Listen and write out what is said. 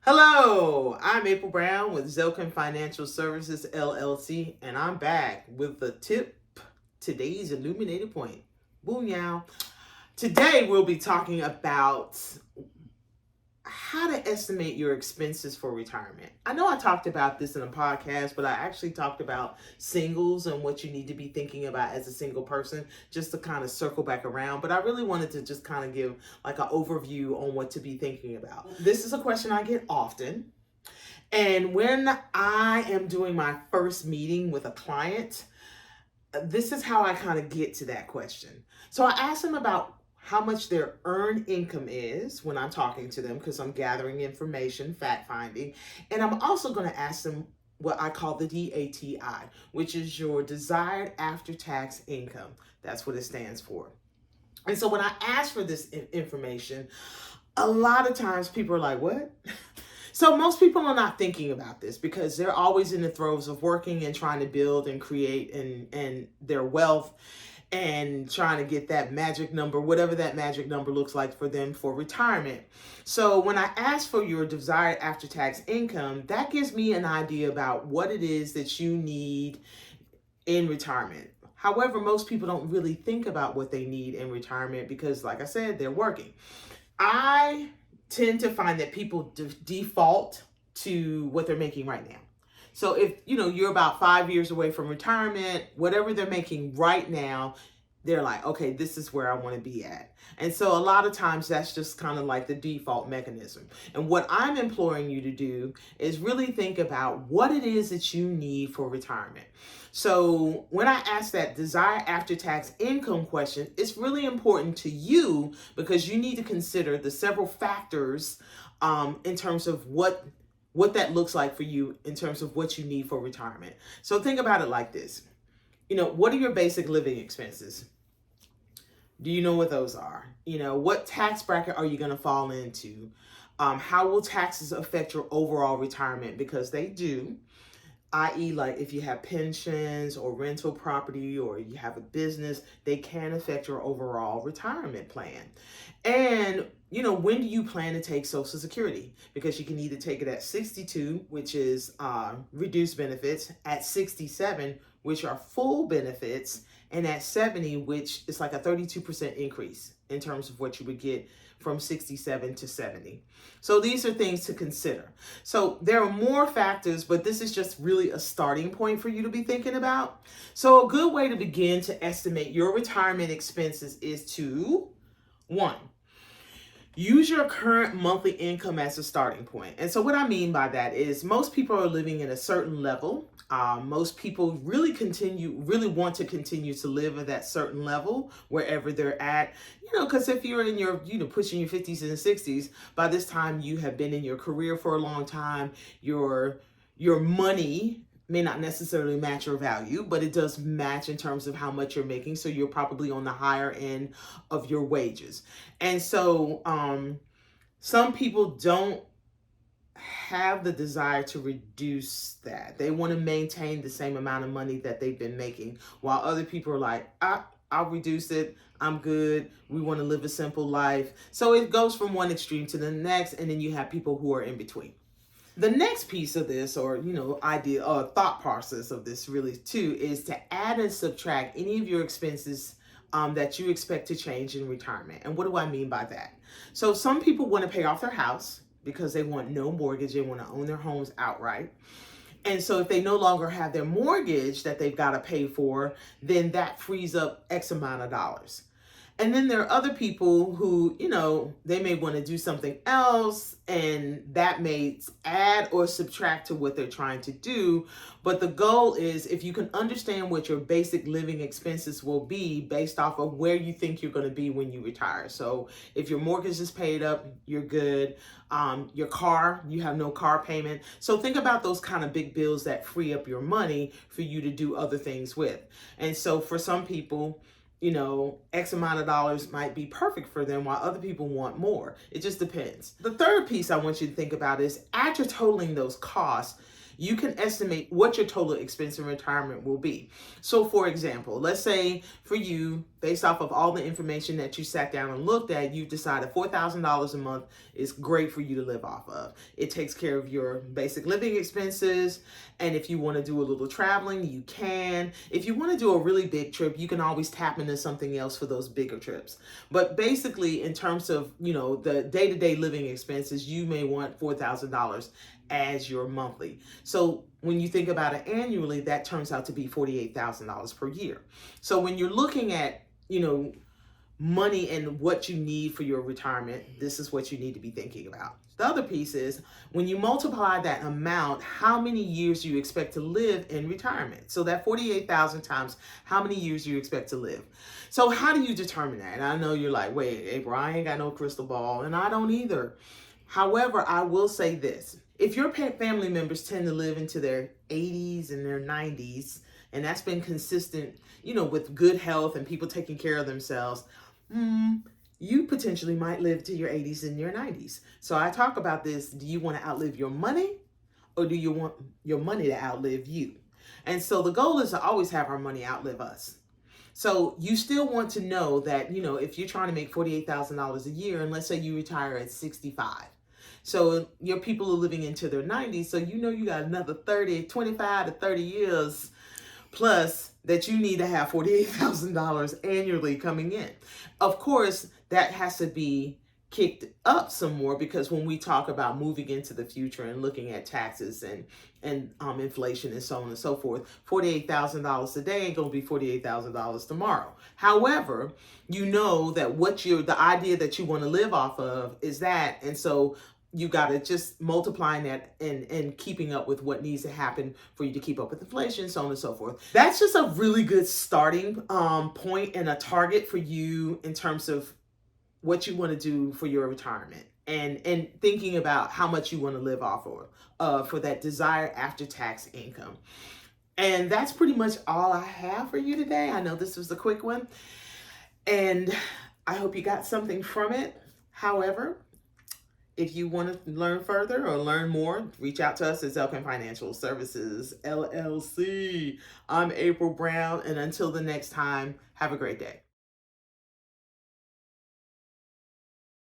Hello, I'm April Brown with Zelken Financial Services LLC, and I'm back with the tip, today's illuminated point. Booyah. Today we'll be talking about how to estimate your expenses for retirement. I know I talked about this in a podcast, but I actually talked about singles and what you need to be thinking about as a single person, just to kind of circle back around. But I really wanted to just kind of give like an overview on what to be thinking about. This is a question I get often. And when I am doing my first meeting with a client, this is how I kind of get to that question. So I ask them about how much their earned income is when I'm talking to them, because I'm gathering information, fact finding. And I'm also going to ask them what I call the DATI, which is your desired after-tax income. That's what it stands for. And so when I ask for this information, a lot of times people are like, what? So most people are not thinking about this because they're always in the throes of working and trying to build and create and their wealth and trying to get that magic number, whatever that magic number looks like for them for retirement. So when I ask for your desired after-tax income, that gives me an idea about what it is that you need in retirement. However, most people don't really think about what they need in retirement because, like I said, they're working. I tend to find that people default to what they're making right now. So if you're about 5 years away from retirement, whatever they're making right now, they're like, okay, this is where I want to be at. And so a lot of times that's just kind of like the default mechanism. And what I'm imploring you to do is really think about what it is that you need for retirement. So when I ask that desired after-tax income question, it's really important to you because you need to consider the several factors in terms of what that looks like for you in terms of what you need for retirement. So think about it like this. What are your basic living expenses? Do you know what those are? What tax bracket are you going to fall into? How will taxes affect your overall retirement? Because they do, i.e. like if you have pensions or rental property or you have a business, they can affect your overall retirement plan. And when do you plan to take Social Security? Because you can either take it at 62, which is reduced benefits, at 67, which are full benefits, and at 70, which is like a 32% increase in terms of what you would get from 67 to 70. So these are things to consider. So there are more factors, but this is just really a starting point for you to be thinking about. So a good way to begin to estimate your retirement expenses is to, 1, use your current monthly income as a starting point. And so what I mean by that is most people are living at a certain level. Most people really want to continue to live at that certain level wherever they're at, because if you're in your, pushing your 50s and 60s, by this time you have been in your career for a long time, your money may not necessarily match your value, but it does match in terms of how much you're making. So you're probably on the higher end of your wages. And so some people don't have the desire to reduce that. They want to maintain the same amount of money that they've been making, while other people are like, I'll reduce it. I'm good. We want to live a simple life. So it goes from one extreme to the next, and then you have people who are in between. The next piece of this, or idea or thought process of this really too, is to add and subtract any of your expenses that you expect to change in retirement. And what do I mean by that? So some people want to pay off their house because they want no mortgage. They want to own their homes outright. And so if they no longer have their mortgage that they've got to pay for, then that frees up X amount of dollars. And then there are other people who, they may want to do something else, and that may add or subtract to what they're trying to do. But the goal is, if you can understand what your basic living expenses will be based off of where you think you're going to be when you retire. So if your mortgage is paid up, you're good. Your car, you have no car payment. So think about those kind of big bills that free up your money for you to do other things with. And so for some people, X amount of dollars might be perfect for them, while other people want more. It just depends. The third piece I want you to think about is, after totaling those costs, you can estimate what your total expense in retirement will be. So for example, let's say for you, based off of all the information that you sat down and looked at, you decided $4,000 a month is great for you to live off of. It takes care of your basic living expenses. And if you want to do a little traveling, you can. If you want to do a really big trip, you can always tap into something else for those bigger trips. But basically, in terms of, the day-to-day living expenses, you may want $4,000 as your monthly. So when you think about it annually, that turns out to be $48,000 per year. So when you're looking at, money and what you need for your retirement, this is what you need to be thinking about. The other piece is when you multiply that amount, how many years you expect to live in retirement. So that 48,000 times how many years you expect to live. So how do you determine that? And I know you're like, wait, April, I ain't got no crystal ball, and I don't either. However, I will say this. If your family members tend to live into their 80s and their 90s, and that's been consistent, with good health and people taking care of themselves, you potentially might live to your 80s and your 90s. So I talk about this. Do you want to outlive your money, or do you want your money to outlive you? And so the goal is to always have our money outlive us. So you still want to know that, if you're trying to make $48,000 a year, and let's say you retire at 65. So your people are living into their 90s. So you got another 25 to 30 years plus that you need to have $48,000 annually coming in. Of course, that has to be kicked up some more, because when we talk about moving into the future and looking at taxes and inflation and so on and so forth, $48,000 today ain't gonna be $48,000 tomorrow. However, that the idea that you want to live off of is that, and so you got to just multiplying that and keeping up with what needs to happen for you to keep up with inflation, so on and so forth. That's just a really good starting point and a target for you in terms of what you want to do for your retirement, and thinking about how much you want to live off of for that desired after-tax income. And that's pretty much all I have for you today. I know this was a quick one, and I hope you got something from it. However, if you want to learn further or learn more, reach out to us at Zelken Financial Services, LLC. I'm April Brown, and until the next time, have a great day.